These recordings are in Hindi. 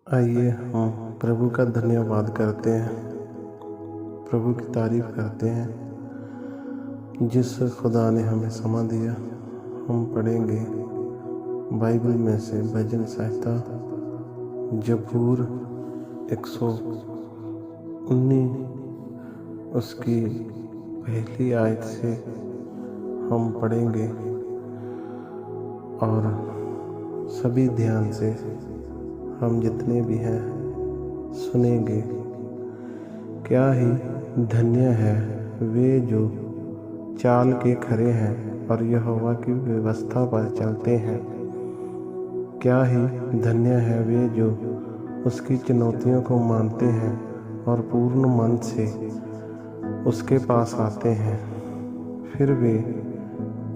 आइए हम प्रभु का धन्यवाद करते हैं, प्रभु की तारीफ करते हैं जिस खुदा ने हमें समा दिया। हम पढ़ेंगे बाइबल में से भजन संहिता जबूर 119 उसकी पहली आयत से हम पढ़ेंगे और सभी ध्यान से हम जितने भी हैं सुनेंगे। क्या ही धन्य है वे जो चाल के खरे हैं और यहोवा की व्यवस्था पर चलते हैं। क्या ही धन्य है वे जो उसकी चुनौतियों को मानते हैं और पूर्ण मन से उसके पास आते हैं। फिर वे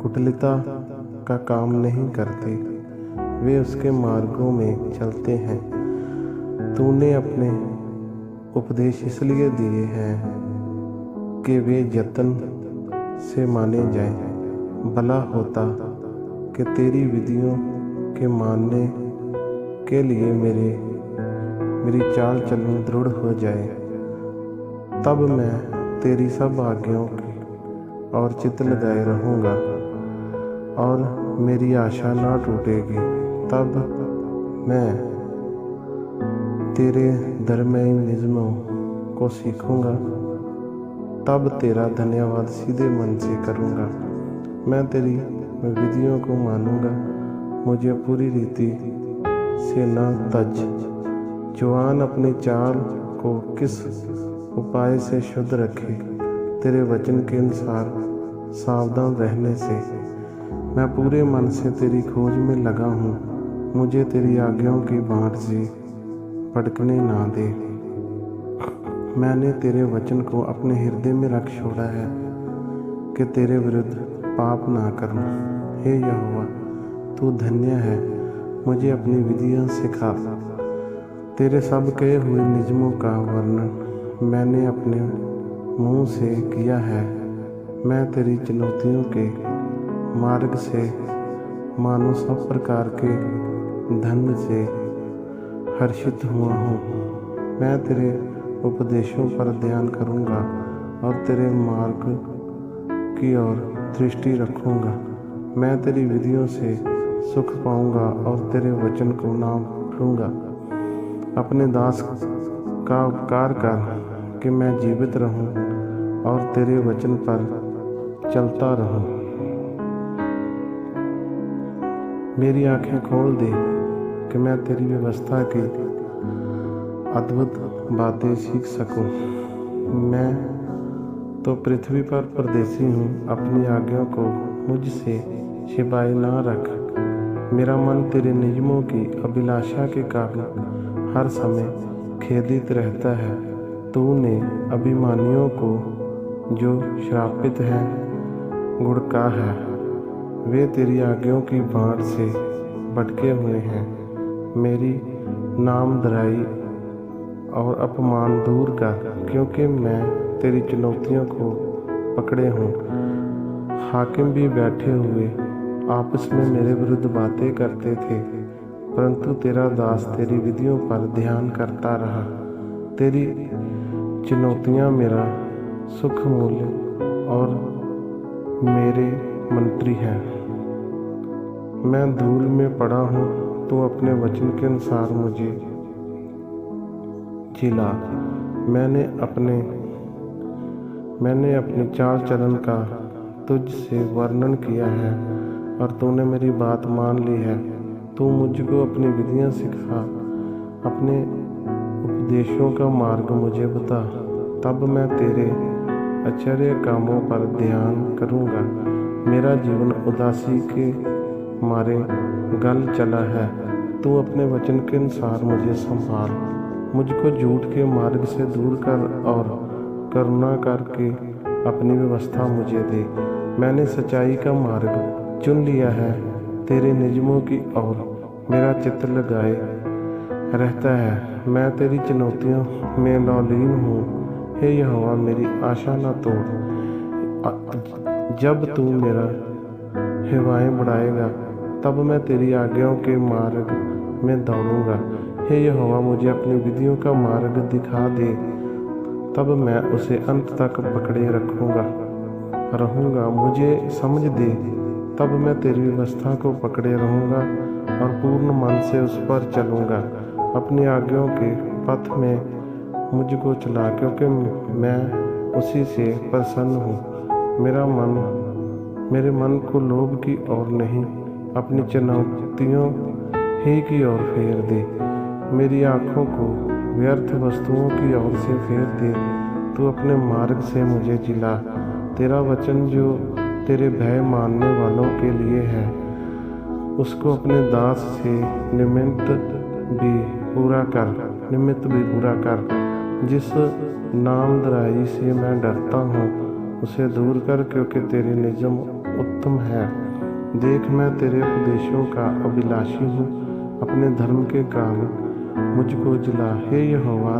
कुटिलता का काम नहीं करते, वे उसके मार्गों में चलते हैं। तूने अपने उपदेश इसलिए दिए हैं कि वे यत्न से माने जाएं। भला होता कि तेरी विधियों के मानने के लिए मेरी चाल चलन दृढ़ हो जाए। तब मैं तेरी सब आज्ञाओं की और चित्त लगाए रहूँगा और मेरी आशा ना टूटेगी। तब मैं तेरे धर्ममय नियमों को सीखूंगा, तब तेरा धन्यवाद सीधे मन से करूंगा। मैं तेरी विधियों को मानूंगा, मुझे पूरी रीति से न तज। जवान अपनी चाल को किस उपाय से शुद्ध रखे, तेरे वचन के अनुसार सावधान रहने से। मैं पूरे मन से तेरी खोज में लगा हूँ, मुझे तेरी आज्ञाओं की बाट से भटकने ना दे। मैंने तेरे वचन को अपने हृदय में रख छोड़ा है कि तेरे विरुद्ध पाप ना करूँ। हे यहोवा, तू धन्य है, मुझे अपनी विधियाँ सिखा। तेरे सब कहे हुए नियमों का वर्णन मैंने अपने मुँह से किया है। मैं तेरी चुनौतियों के मार्ग से मानो सब प्रकार के धन से हर्षित हुआ हूँ। मैं तेरे उपदेशों पर ध्यान करूँगा और तेरे मार्ग की ओर दृष्टि रखूँगा। मैं तेरी विधियों से सुख पाऊँगा और तेरे वचन को ना भूलूँगा। अपने दास का उपकार कर कि मैं जीवित रहूँ और तेरे वचन पर चलता रहूँ। मेरी आंखें खोल दे कि मैं तेरी व्यवस्था की अद्भुत बातें सीख सकूं। मैं तो पृथ्वी पर परदेसी हूँ, अपनी आज्ञा को मुझसे छिपाए ना रख। मेरा मन तेरे नियमों की अभिलाषा के कारण हर समय खेदित रहता है। तूने अभिमानियों को जो श्रापित हैं गुड़का है। वे तेरी आज्ञाओं की बाट से भटके हुए हैं। मेरी नामधराई और अपमान दूर कर, क्योंकि मैं तेरी चुनौतियों को पकड़े हूँ। हाकिम भी बैठे हुए आपस में मेरे विरुद्ध बातें करते थे, परंतु तेरा दास तेरी विधियों पर ध्यान करता रहा। तेरी चुनौतियाँ मेरा सुख मूल्य और मेरे मंत्री हैं। मैं धूल में पड़ा हूँ, तू अपने वचन के अनुसार मुझे जिला। मैंने अपने चाल चलन का तुझ से वर्णन किया है और तूने मेरी बात मान ली है। तू मुझको अपनी विधियाँ सिखा, अपने उपदेशों का मार्ग मुझे बता। तब मैं तेरे आश्चर्य कामों पर ध्यान करूँगा। मेरा जीवन उदासी के मारे गल चला है। तू अपने वचन के अनुसार मुझे संभाल। मुझको झूठ के मार्ग से दूर कर और करुणा करके अपनी व्यवस्था मुझे दे। मैंने सच्चाई का मार्ग चुन लिया है, तेरे नियमों की ओर मेरा चित्त लगाए रहता है। मैं तेरी चुनौतियों में लौलीन हूँ। हे यहोवा, मेरी आशा न तोड़। जब तू मेरा हवाएं बढ़ाएगा, तब मैं तेरी आज्ञाओं के मार्ग में दौड़ूंगा। हे यहोवा, मुझे अपनी विधियों का मार्ग दिखा दे, तब मैं उसे अंत तक पकड़े रहूँगा। मुझे समझ दे, तब मैं तेरी व्यवस्था को पकड़े रहूँगा और पूर्ण मन से उस पर चलूँगा। अपनी आज्ञाओं के पथ में मुझको चला, क्योंकि मैं उसी से प्रसन्न हूँ। मेरे मन को लोभ की ओर नहीं, अपनी चुनौतियों ही की ओर फेर दे। मेरी आँखों को व्यर्थ वस्तुओं की ओर से फेर दे। तू अपने मार्ग से मुझे जिला। तेरा वचन जो तेरे भय मानने वालों के लिए है, उसको अपने दास से निमित्त भी पूरा कर। जिस नामधराई से मैं डरता हूँ, उसे दूर कर, क्योंकि तेरे नियम उत्तम है। देख, मैं तेरे उपदेशों का अभिलाषी हूँ। अपने धर्म के कारण मुझको जिला। हे यहोवा,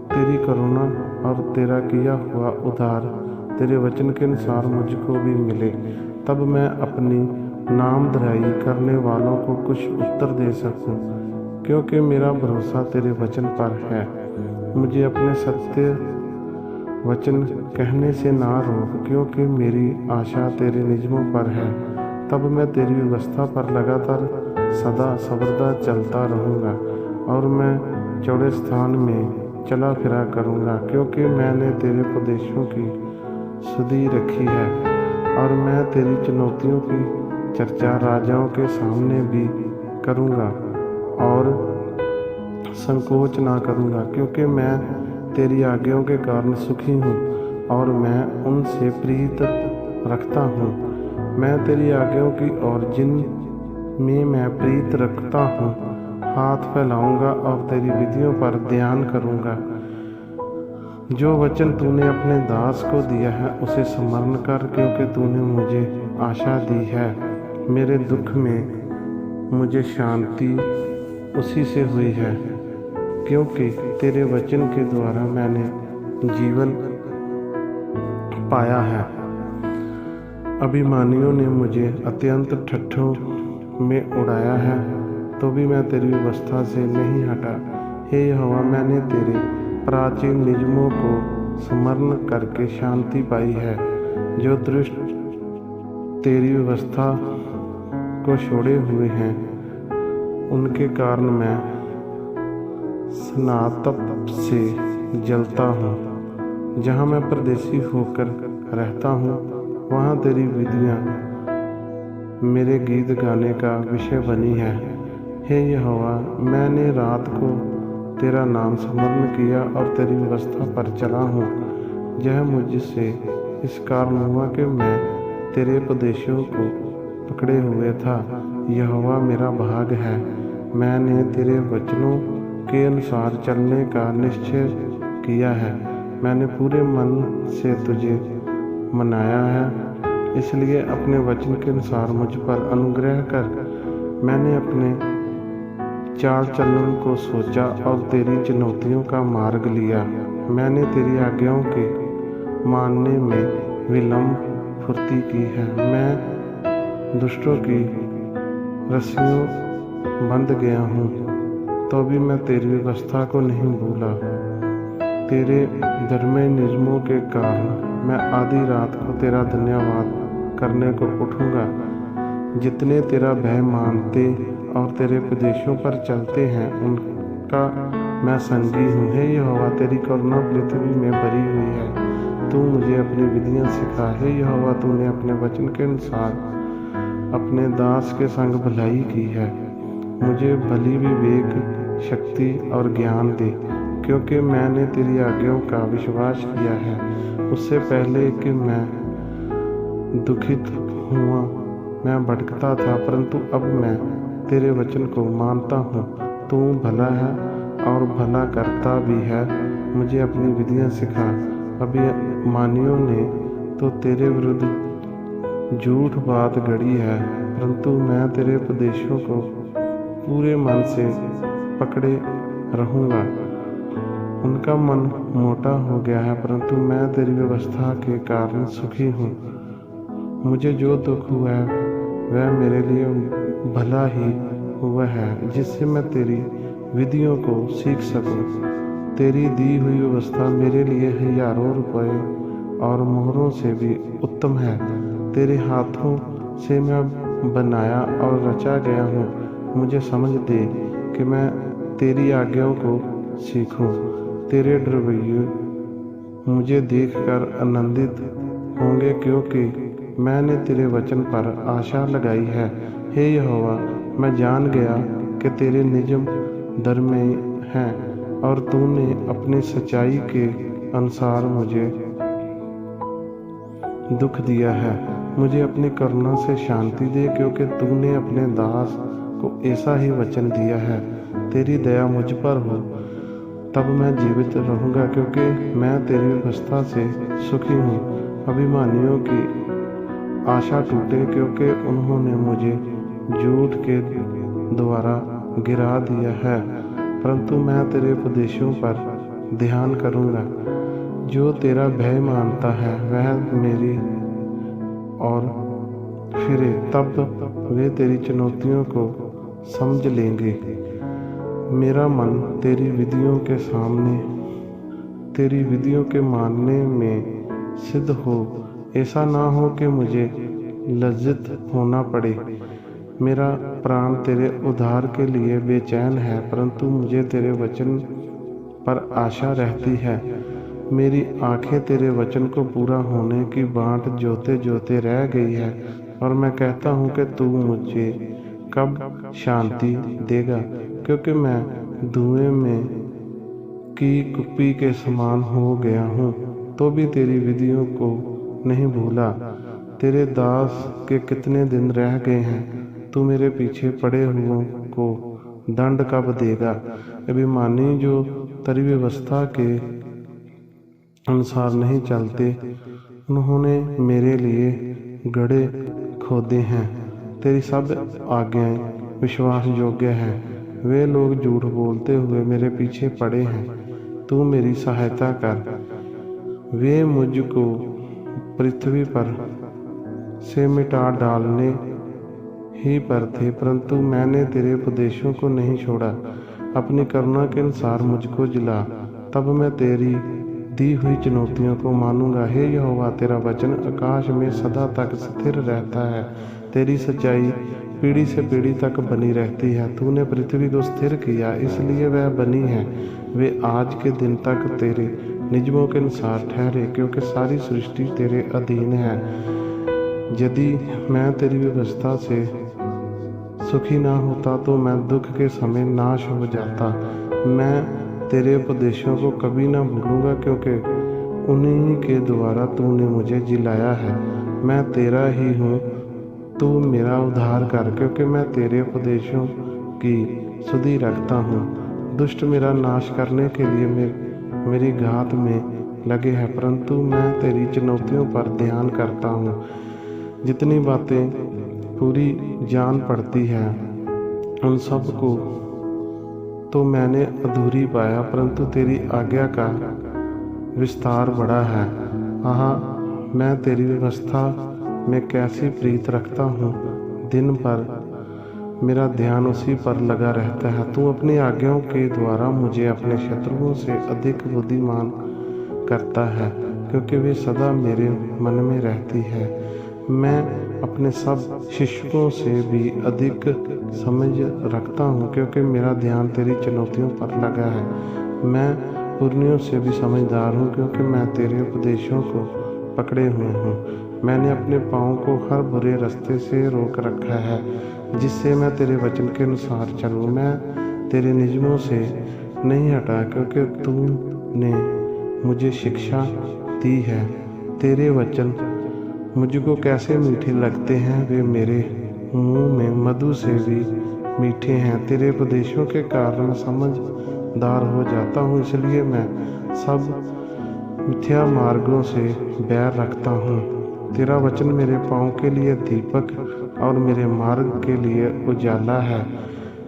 तेरी करुणा और तेरा किया हुआ उद्धार तेरे वचन के अनुसार मुझको भी मिले, तब मैं अपनी नामधराई करने वालों को कुछ उत्तर दे सकूं, क्योंकि मेरा भरोसा तेरे वचन पर है। मुझे अपने सत्य वचन कहने से ना रोक, क्योंकि मेरी आशा तेरे नियमों पर है। तब मैं तेरी व्यवस्था पर लगातार सदा सर्वदा चलता रहूँगा, और मैं चौड़े स्थान में चला फिरा करूँगा, क्योंकि मैंने तेरे उपदेशों की सुधि रखी है, और मैं तेरी चुनौतियों की चर्चा राजाओं के सामने भी करूँगा और संकोच ना करूँगा, क्योंकि मैं तेरी आज्ञाओं के कारण सुखी हूँ और मैं उनसे प्रीत रखता हूँ। मैं तेरी आज्ञाओं की ओर जिनमें मैं प्रीत रखता हूँ हाथ फैलाऊँगा और तेरी विधियों पर ध्यान करूँगा। जो वचन तूने अपने दास को दिया है, उसे स्मरण कर, क्योंकि तूने मुझे आशा दी है। मेरे दुख में मुझे शांति उसी से हुई है, क्योंकि तेरे वचन के द्वारा मैंने जीवन पाया है। अभिमानियों ने मुझे अत्यंत ठट्ठों में उड़ाया है, तो भी मैं तेरी व्यवस्था से नहीं हटा। हे यहोवा, मैंने तेरे प्राचीन नियमों को स्मरण करके शांति पाई है। जो दुष्ट तेरी व्यवस्था को छोड़े हुए हैं, उनके कारण मैं स्नातक से जलता हूँ। जहाँ मैं परदेसी होकर रहता हूँ, वहाँ तेरी विधियाँ मेरे गीत गाने का विषय बनी है। हे यहोवा, मैंने रात को तेरा नाम स्मरण किया और तेरी व्यवस्था पर चला हूँ। यह मुझसे इस कारण हुआ कि मैं तेरे उपदेशों को पकड़े हुए था। यहोवा मेरा भाग है। मैंने तेरे वचनों के अनुसार चलने का निश्चय किया है। मैंने पूरे मन से तुझे मनाया है, इसलिए अपने वचन के अनुसार मुझ पर अनुग्रह कर। मैंने अपने चाल चलन को सोचा और तेरी चुनौतियों का मार्ग लिया। मैंने तेरी आज्ञाओं के मानने में विलंब फुर्ती की है। मैं दुष्टों की रस्सियों बंध गया हूँ, तो भी मैं तेरी व्यवस्था को नहीं भूला। तेरे धर्मी नियमों के कारण मैं आधी रात को तेरा धन्यवाद करने को उठूँगा। जितने तेरा भय मानते और तेरे उपदेशों पर चलते हैं, उनका मैं संगी हूँ। हे यहोवा, तेरी करुणा पृथ्वी में भरी हुई है। तू मुझे अपनी विधियाँ सिखा। हे यहोवा, तूने अपने वचन के अनुसार अपने दास के संग भलाई की है। मुझे भली विवेक, शक्ति और ज्ञान दे, क्योंकि मैंने तेरी आज्ञाओं का विश्वास किया है। उससे पहले कि मैं दुखित हुआ, मैं भटकता था, परंतु अब मैं तेरे वचन को मानता हूँ। तू भला है और भला करता भी है। मुझे अपनी विधियाँ सिखा। अभिमानियों ने तो तेरे विरुद्ध झूठ बात गढ़ी है, परंतु मैं तेरे उपदेशों को पूरे मन से पकड़े रहूँगा। उनका मन मोटा हो गया है, परंतु मैं तेरी व्यवस्था के कारण सुखी हूँ। मुझे जो दुख हुआ है वह मेरे लिए भला ही हुआ है, जिससे मैं तेरी विधियों को सीख सकूं। तेरी दी हुई व्यवस्था मेरे लिए हजारों रुपए और मोहरों से भी उत्तम है। तेरे हाथों से मैं बनाया और रचा गया हूँ। मुझे समझ दे कि मैं तेरी आज्ञाओं को सीखूं। तेरे रवैये मुझे देखकर आनंदित होंगे, क्योंकि मैंने तेरे वचन पर आशा लगाई है। हे यहोवा, मैं जान गया कि तेरे नियम धर्मी हैं और तूने अपनी सच्चाई के अनुसार मुझे दुख दिया है। मुझे अपनी करुणा से शांति दे, क्योंकि तूने अपने दास को ऐसा ही वचन दिया है। तेरी दया मुझ पर हो, तब मैं जीवित रहूँगा, क्योंकि मैं तेरी व्यवस्था से सुखी हूँ। अभिमानियों की आशा टूटे, क्योंकि उन्होंने मुझे झूठ के द्वारा गिरा दिया है। परंतु मैं तेरे उपदेशों पर ध्यान करूँगा। जो तेरा भय मानता है वह मेरी और फिरे, तब वे तेरी चुनौतियों को समझ लेंगे। मेरा मन तेरी विधियों के मानने में सिद्ध हो। ऐसा ना हो कि मुझे लज्जित होना पड़े। मेरा प्राण तेरे उद्धार के लिए बेचैन है, परंतु मुझे तेरे वचन पर आशा रहती है। मेरी आंखें तेरे वचन को पूरा होने की बाट जोते जोते रह गई है, और मैं कहता हूँ कि तू मुझे कब शांति देगा, क्योंकि मैं धुएं में की कुप्पी के समान हो गया हूँ। तो भी तेरी विधियों को नहीं भूला। तेरे दास के कितने दिन रह गए हैं। तू मेरे पीछे पड़े हुओं को दंड कब देगा। अभिमानी जो तेरी व्यवस्था के अनुसार नहीं चलते, उन्होंने मेरे लिए गड्ढे खोदे हैं। तेरी सब आज्ञाएं विश्वास योग्य हैं। वे लोग झूठ बोलते हुए मेरे पीछे पड़े हैं। तू मेरी सहायता कर। वे मुझको पृथ्वी पर से मिटा डालने ही पर थे, परंतु मैंने तेरे उपदेशों को नहीं छोड़ा। अपनी करुणा के अनुसार मुझको जिला, तब मैं तेरी दी हुई चुनौतियों को मानूंगा। हे यहोवा, तेरा वचन आकाश में सदा तक स्थिर रहता है। तेरी सच्चाई पीढ़ी से पीढ़ी तक बनी रहती है। तूने पृथ्वी को स्थिर किया, इसलिए वह बनी है। वे आज के दिन तक तेरे नियमों के अनुसार ठहरे, क्योंकि सारी सृष्टि तेरे अधीन है। यदि मैं तेरी व्यवस्था से सुखी ना होता तो मैं दुख के समय नाश हो जाता। मैं तेरे उपदेशों को कभी ना भूलूंगा, क्योंकि उन्हीं के द्वारा तूने मुझे जिलाया है। मैं तेरा ही हूँ, तू मेरा उद्धार कर, क्योंकि मैं तेरे उपदेशों की सुधि रखता हूँ। दुष्ट मेरा नाश करने के लिए मेरी घात में लगे हैं, परंतु मैं तेरी चुनौतियों पर ध्यान करता हूँ। जितनी बातें पूरी जान पड़ती है, उन सब को तो मैंने अधूरी पाया, परंतु तेरी आज्ञा का विस्तार बड़ा है। आह, मैं तेरी व्यवस्था में कैसी प्रीत रखता हूँ। दिन भर मेरा ध्यान उसी पर लगा रहता है। तू अपनी आज्ञाओं के द्वारा मुझे अपने शत्रुओं से अधिक बुद्धिमान करता है, क्योंकि वे सदा मेरे मन में रहती है। मैं अपने सब शिष्यों से भी अधिक समझ रखता हूँ, क्योंकि मेरा ध्यान तेरी चुनौतियों पर लगा है। मैं पुरनियों से भी समझदार हूँ, क्योंकि मैं तेरे उपदेशों को पकड़े हुए हूँ। मैंने अपने पाँव को हर बुरे रास्ते से रोक रखा है, जिससे मैं तेरे वचन के अनुसार चलूँ। मैं तेरे नियमों से नहीं हटा, क्योंकि तूने मुझे शिक्षा दी है। तेरे वचन मुझको कैसे मीठे लगते हैं, वे मेरे मुंह में मधु से भी मीठे हैं। तेरे उपदेशों के कारण समझदार हो जाता हूँ, इसलिए मैं सब मिथ्या मार्गों से बैर रखता हूँ। तेरा वचन मेरे पाँव के लिए दीपक और मेरे मार्ग के लिए उजाला है।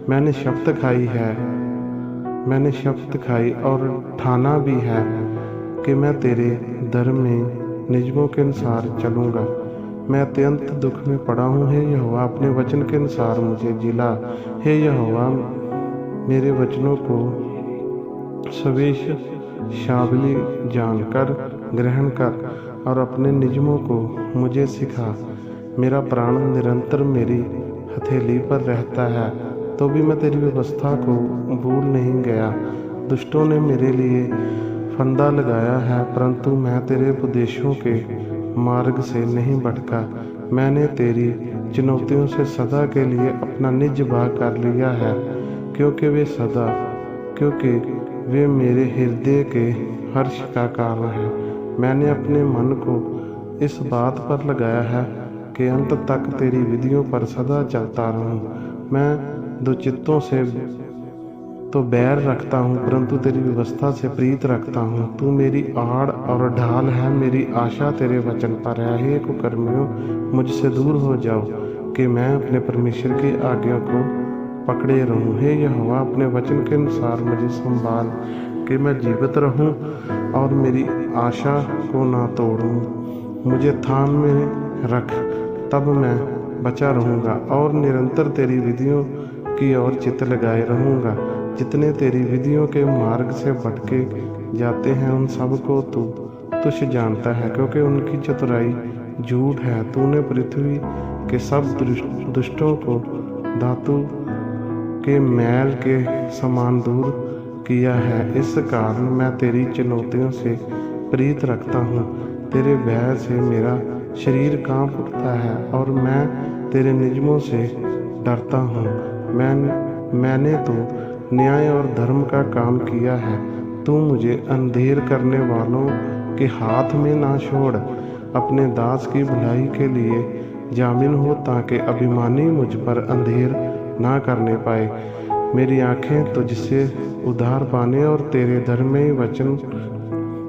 मैंने शपथ खाई और ठाना भी है कि मैं तेरे धर्म में नियमों के अनुसार चलूँगा। मैं अत्यंत दुख में पड़ा हूँ। हे यहोवा, अपने वचन के अनुसार मुझे जिला। हे यहोवा, मेरे वचनों को सवेश शाबली जानकर ग्रहण कर और अपने नियमों को मुझे सिखा। मेरा प्राण निरंतर मेरी हथेली पर रहता है, तो भी मैं तेरी व्यवस्था को भूल नहीं गया। दुष्टों ने मेरे लिए फंदा लगाया है, परंतु मैं तेरे उपदेशों के मार्ग से नहीं भटका। मैंने तेरी चुनौतियों से सदा के लिए अपना निज भाग कर लिया है, क्योंकि वे मेरे हृदय के हर्ष का कारण है। मैंने अपने मन को इस बात पर लगाया है कि अंत तक तेरी विधियों पर सदा चलता रहूं। मैं दुचित्तों से तो बैर रखता हूँ, परंतु तेरी व्यवस्था से प्रीत रखता हूँ। तू मेरी आड़ और ढाल है, मेरी आशा तेरे वचन पर है। हे कुकर्मियों, मुझसे दूर हो जाओ कि मैं अपने परमेश्वर की आज्ञा को पकड़े रहूं। हे यहोवा, अपने वचन के अनुसार मुझे संभाल कि मैं जीवित रहूं और मेरी आशा को ना तोड़ूं। मुझे थाम में रख, तब मैं बचा रहूंगा और निरंतर तेरी विधियों की ओर चित्त लगाए रहूंगा। जितने तेरी विधियों के मार्ग से भटके जाते हैं, उन सब को तू तुच्छ जानता है, क्योंकि उनकी चतुराई झूठ है। तूने पृथ्वी के सब दुष्टों को धातु के मैल के समान दूर किया है। इस कारण मैं तेरी चुनौतियों से प्रीत रखता हूँ। तेरे भय से मेरा शरीर कांप उठता है और मैं तेरे नियमों से डरता हूँ। मैंने तो न्याय और धर्म का काम किया है। तू मुझे अंधेर करने वालों के हाथ में ना छोड़। अपने दास की भलाई के लिए जामिन हो, ताकि अभिमानी मुझ पर अंधेर ना करने पाए। मेरी आंखें तुझसे उद्धार पाने और तेरे धर्मी वचन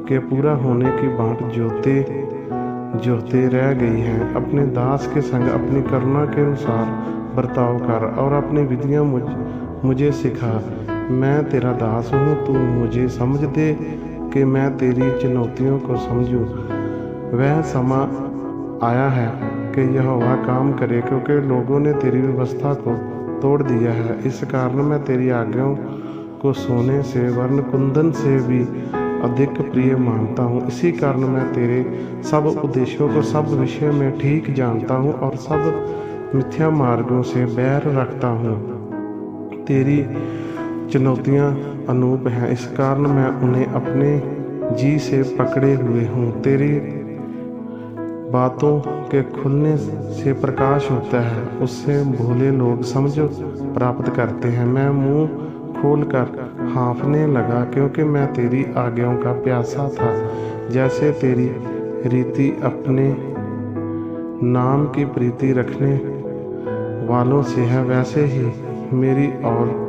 के पूरा होने की बाट जोते रह गई हैं। अपने दास के संग अपनी करुणा के अनुसार बर्ताव कर और अपनी विधियां मुझे सिखा। मैं तेरा दास हूँ, तू मुझे समझ दे कि मैं तेरी चुनौतियों को समझूं। वह समा आया है कि यहोवा काम करे, क्योंकि लोगों ने तेरी व्यवस्था को तोड़ दिया है। इस कारण मैं तेरी आज्ञाओं को सोने से वरन कुंदन से भी अधिक प्रिय मानता हूँ। इसी कारण मैं तेरे सब उपदेशों को सब विषय में ठीक जानता हूँ और सब मिथ्या मार्गों से बैर रखता हूँ। तेरी चुनौतियाँ अनूप हैं, इस कारण मैं उन्हें अपने जी से पकड़े हुए हूँ। तेरी बातों के खुलने से प्रकाश होता है, उससे भोले लोग समझ प्राप्त करते हैं। मैं मुंह खोलकर हाँफने लगा, क्योंकि मैं तेरी आज्ञाओं का प्यासा था। जैसे तेरी रीति अपने नाम की प्रीति रखने वालों से है, वैसे ही मेरी ओर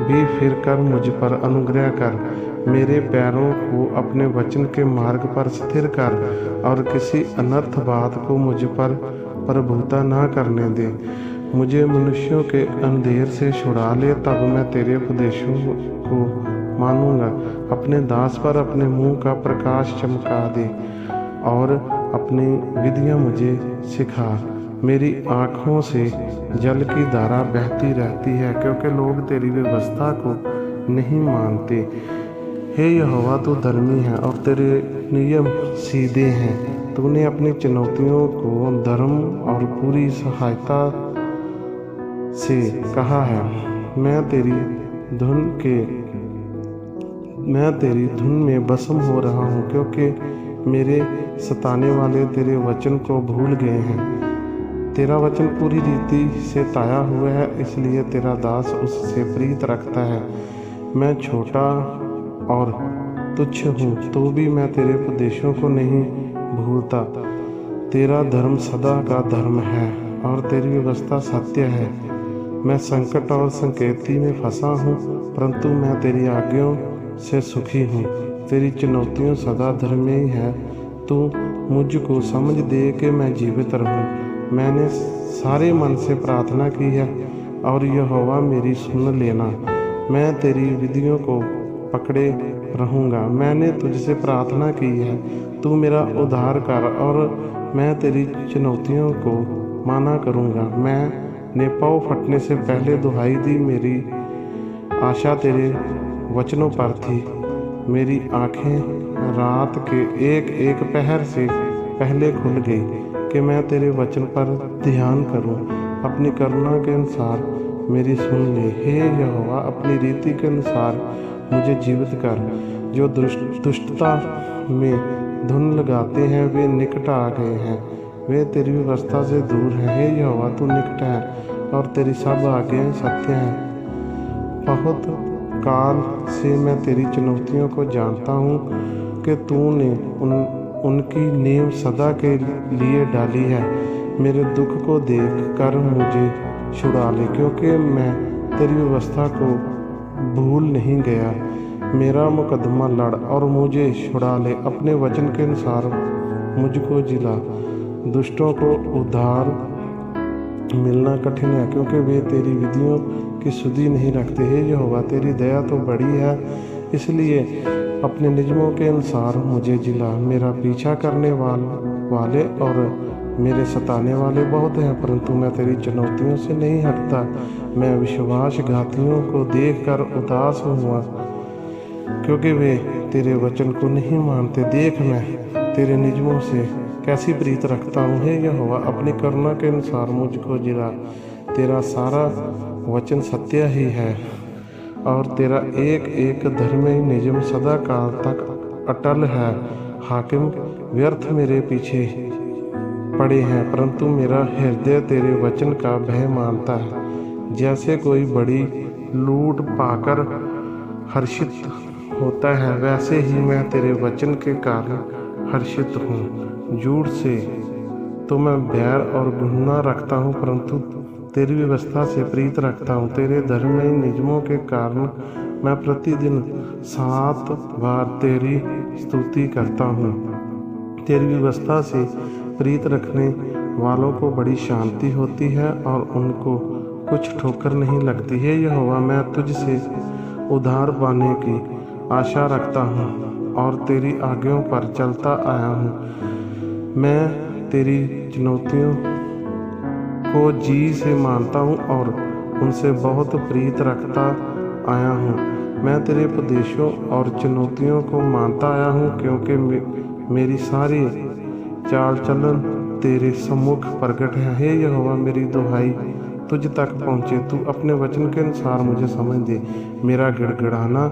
भी फिर कर मुझ पर अनुग्रह कर। मेरे पैरों को अपने वचन के मार्ग पर स्थिर कर और किसी अनर्थ बात को मुझ पर प्रभुता ना करने दे। मुझे मनुष्यों के अंधेर से छुड़ा ले, तब मैं तेरे उपदेशों को मानूंगा। अपने दास पर अपने मुंह का प्रकाश चमका दे और अपनी विधियां मुझे सिखा। मेरी आँखों से जल की धारा बहती रहती है, क्योंकि लोग तेरी व्यवस्था को नहीं मानते। हे यहोवा, तू धर्मी है और तेरे नियम सीधे हैं। तूने अपनी चुनौतियों को धर्म और पूरी सहायता से कहा है। मैं तेरी धुन में भस्म हो रहा हूँ, क्योंकि मेरे सताने वाले तेरे वचन को भूल गए हैं। तेरा वचन पूरी रीति से ताया हुआ है, इसलिए तेरा दास उससे प्रीत रखता है। मैं छोटा और तुच्छ हूँ, तो भी मैं तेरे उपदेशों को नहीं भूलता। तेरा धर्म सदा का धर्म है और तेरी व्यवस्था सत्य है। मैं संकट और संकेती में फंसा हूँ, परंतु मैं तेरी आज्ञाओं से सुखी हूँ। तेरी चुनौतियाँ सदा धर्मी है। तू मुझको समझ दे कि मैं जीवित रहूँ। मैंने सारे मन से प्रार्थना की है और यहोवा मेरी सुन लेना। मैं तेरी विधियों को पकड़े रहूँगा। मैंने तुझसे प्रार्थना की है, तू मेरा उद्धार कर और मैं तेरी चुनौतियों को माना करूँगा। मैंने पाँव फटने से पहले दुहाई दी, आशा तेरे वचनों पर थी। मेरी आंखें रात के एक एक पहर से पहले खुल गई कि मैं तेरे वचन पर ध्यान करूं। अपनी करुणा के अनुसार मेरी सुन ले। हे यहोवा, अपनी रीति के अनुसार मुझे जीवित कर। जो दुष्टता में धुन लगाते हैं वे निकट आ गए हैं, वे तेरी व्यवस्था से दूर हैं। हे यहोवा, तू निकट है और तेरी सब आज्ञाएं सत्य हैं। बहुत काल से मैं तेरी चुनौतियों को जानता हूँ कि तूने उनकी नींव सदा के लिए डाली है। मेरे दुख को देख कर मुझे छुड़ा ले, क्योंकि मैं तेरी व्यवस्था को भूल नहीं गया। मेरा मुकदमा लड़ और मुझे छुड़ा ले। अपने वचन के अनुसार मुझको जिला। दुष्टों को उद्धार मिलना कठिन है, क्योंकि वे तेरी विधियों की सुधि नहीं रखते। हे यहोवा, तेरी दया तो बड़ी है, इसलिए अपने नियमों के अनुसार मुझे जिला। मेरा पीछा करने वाले और मेरे सताने वाले बहुत हैं, परंतु मैं तेरी चुनौतियों से नहीं हटता। मैं विश्वासघातियों को देखकर उदास हुआ, क्योंकि वे तेरे वचन को नहीं मानते। देख, मैं तेरे नियमों से कैसी प्रीत रखता हूँ। हे यहोवा, अपनी करुणा के अनुसार मुझको जिला। तेरा सारा वचन सत्य ही है और तेरा एक एक धर्मी नियम सदा काल तक अटल है। हाकिम व्यर्थ मेरे पीछे पड़े हैं, परंतु मेरा हृदय तेरे वचन का भय मानता है। जैसे कोई बड़ी लूट पाकर हर्षित होता है, वैसे ही मैं तेरे वचन के कारण हर्षित हूँ। झूठ से तो मैं बैर और घृणा रखता हूँ, परंतु तेरी व्यवस्था से प्रीत रखता हूँ। तेरे धर्मी नियमों के कारण मैं प्रतिदिन 7 बार तेरी स्तुति करता हूँ। तेरी व्यवस्था से प्रीत रखने वालों को बड़ी शांति होती है और उनको कुछ ठोकर नहीं लगती है। यहोवा, मैं तुझसे उद्धार पाने की आशा रखता हूँ और तेरी आज्ञाओं पर चलता आया हूँ। मैं तेरी चुनौतियों को जी से मानता हूँ और उनसे बहुत प्रीत रखता आया हूँ। मैं तेरे उपदेशों और चुनौतियों को मानता आया हूँ, क्योंकि मेरी सारी चाल चलन तेरे सम्मुख प्रकट है। हे यहोवा, मेरी दुहाई तुझ तक पहुँचे। तू अपने वचन के अनुसार मुझे समझ दे। मेरा गिड़गिड़ाना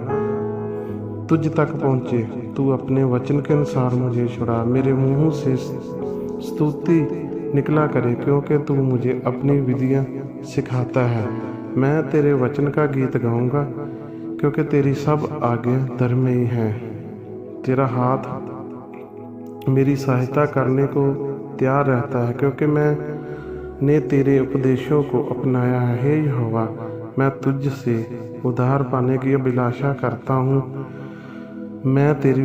तुझ तक पहुँचे। तू अपने वचन के अनुसार मुझे छुड़ा। मेरे मुंह से स्तुति निकला करे, क्योंकि तू मुझे अपनी विधियाँ सिखाता है। मैं तेरे वचन का गीत गाऊंगा, क्योंकि तेरी सब आज्ञा धर्मी हैं। तेरा हाथ मेरी सहायता करने को तैयार रहता है, क्योंकि मैंने तेरे उपदेशों को अपनाया है। हे यहोवा, मैं तुझ से उद्धार पाने की अभिलाषा करता हूँ। मैं तेरी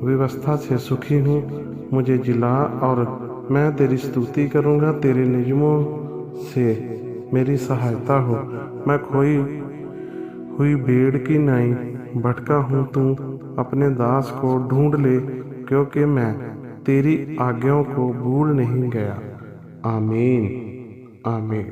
व्यवस्था से सुखी हूँ। मुझे जिला और मैं तेरी स्तुति करूँगा। तेरे नियमों से मेरी सहायता हो। मैं खोई हुई भेड़ की नाई भटका हूँ। तू अपने दास को ढूंढ ले, क्योंकि मैं तेरी आज्ञाओं को भूल नहीं गया। आमीन, आमीन।